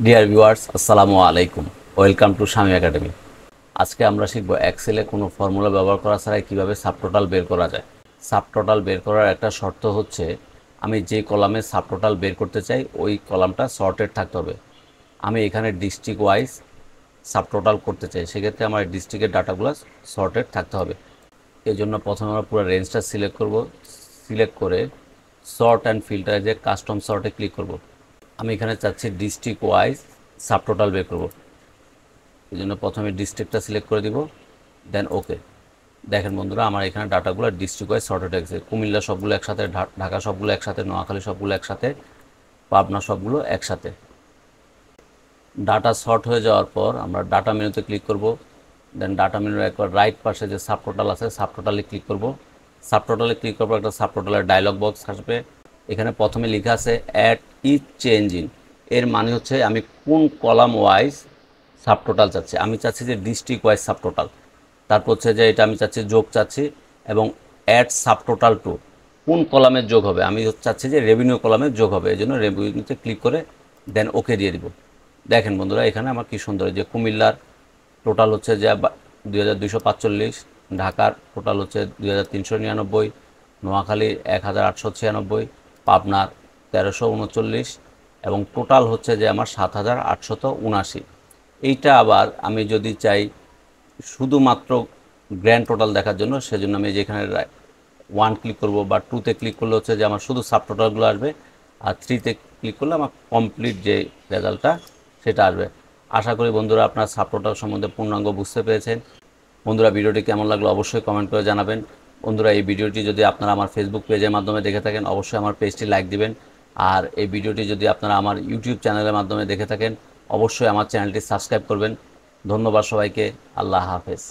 Dear viewers, আসসালামু আলাইকুম। Welcome to Shami academy. আজকে আমরা শিখব এক্সেলে কোনো ফর্মুলা ব্যবহার করা ছাড়াই কীভাবে সাবটোটাল বের করা যায়। সাবটোটাল বের করার একটা শর্ত হচ্ছে আমি যে কলামে সাবটোটাল বের করতে চাই ওই কলামটা সর্টেড থাকতে হবে। আমি এখানে ডিস্ট্রিক্ট ওয়াইজ সাবটোটাল করতে চাই, সেক্ষেত্রে আমার ডিস্ট্রিক্টের ডাটাগুলো সর্টেড থাকতে হবে। এই জন্য প্রথমে আমরা পুরো রেঞ্জটা সিলেক্ট করব। সিলেক্ট করে সর্ট অ্যান্ড ফিল্টারে যে কাস্টম সর্টে ক্লিক করব। আমি এখানে চাচ্ছি ডিস্ট্রিক্ট ওয়াইজ সাবটোটাল বের করব। এই জন্য প্রথমে ডিস্ট্রিক্টটা সিলেক্ট করে দিব, দেন ওকে। দেখেন বন্ধুরা, আমার এখানে ডাটাগুলো ডিস্ট্রিক্ট ওয়াইজ সর্টেড হয়ে গেছে। কুমিল্লা সবগুলো একসাথে, ঢাকা সবগুলো একসাথে, নোয়াখালী সবগুলো একসাথে, পাবনা সবগুলো একসাথে। ডাটা সর্ট হয়ে যাওয়ার পর আমরা ডাটা মেনুতে ক্লিক করব। দেন ডাটা মেনুর একবার রাইট পাশে যে সাবটোটাল আছে সাবটোটালে ক্লিক করব। সাবটোটালে ক্লিক করব, একটা সাবটোটালের ডায়লগ বক্স আসবে। এখানে প্রথমে লেখা আছে অ্যাড ইচ চেঞ্জ ইন। এর মানে হচ্ছে আমি কোন কলাম ওয়াইজ সাবটোটাল চাচ্ছি। আমি চাচ্ছি যে ডিস্ট্রিক্ট ওয়াইজ সাবটোটাল। তারপর হচ্ছে যে এটা আমি চাচ্ছি যোগ চাচ্ছি, এবং অ্যাড সাবটোটাল টু কোন কলামের যোগ হবে। আমি চাচ্ছি যে রেভিনিউ কলামের যোগ হবে, এই জন্য রেভিনিউতে ক্লিক করে দেন ওকে দিয়ে দিব। দেখেন বন্ধুরা, এখানে আমার কী সুন্দর যে কুমিল্লার টোটাল হচ্ছে যে 2245, ঢাকার টোটাল হচ্ছে 2399, নোয়াখালীর 1896, পাবনার 1339, এবং টোটাল হচ্ছে যে আমার 7879। এইটা আবার আমি যদি চাই শুধুমাত্র গ্র্যান্ড টোটাল দেখার জন্য, সেজন্য আমি যেখানে 1 ক্লিক করব বা 2তে ক্লিক করলে হচ্ছে যে আমার শুধু সাব টোটালগুলো আসবে, আর 3তে ক্লিক করলে আমার কমপ্লিট যে রেজাল্টটা সেটা আসবে। আশা করি বন্ধুরা আপনার সাব টোটাল সম্বন্ধে পূর্ণাঙ্গ বুঝতে পেরেছেন। বন্ধুরা, ভিডিওটি কেমন লাগলো অবশ্যই কমেন্ট করে জানাবেন। বন্ধুরা, এই ভিডিওটি যদি আপনারা আমার ফেসবুক পেজের মাধ্যমে দেখে থাকেন অবশ্যই আমার পেজটি লাইক দিবেন। আর এই ভিডিওটি যদি আপনারা আমার ইউটিউব চ্যানেলের মাধ্যমে দেখে থাকেন অবশ্যই আমার চ্যানেলটি সাবস্ক্রাইব করবেন। ধন্যবাদ সবাইকে। আল্লাহ হাফেজ।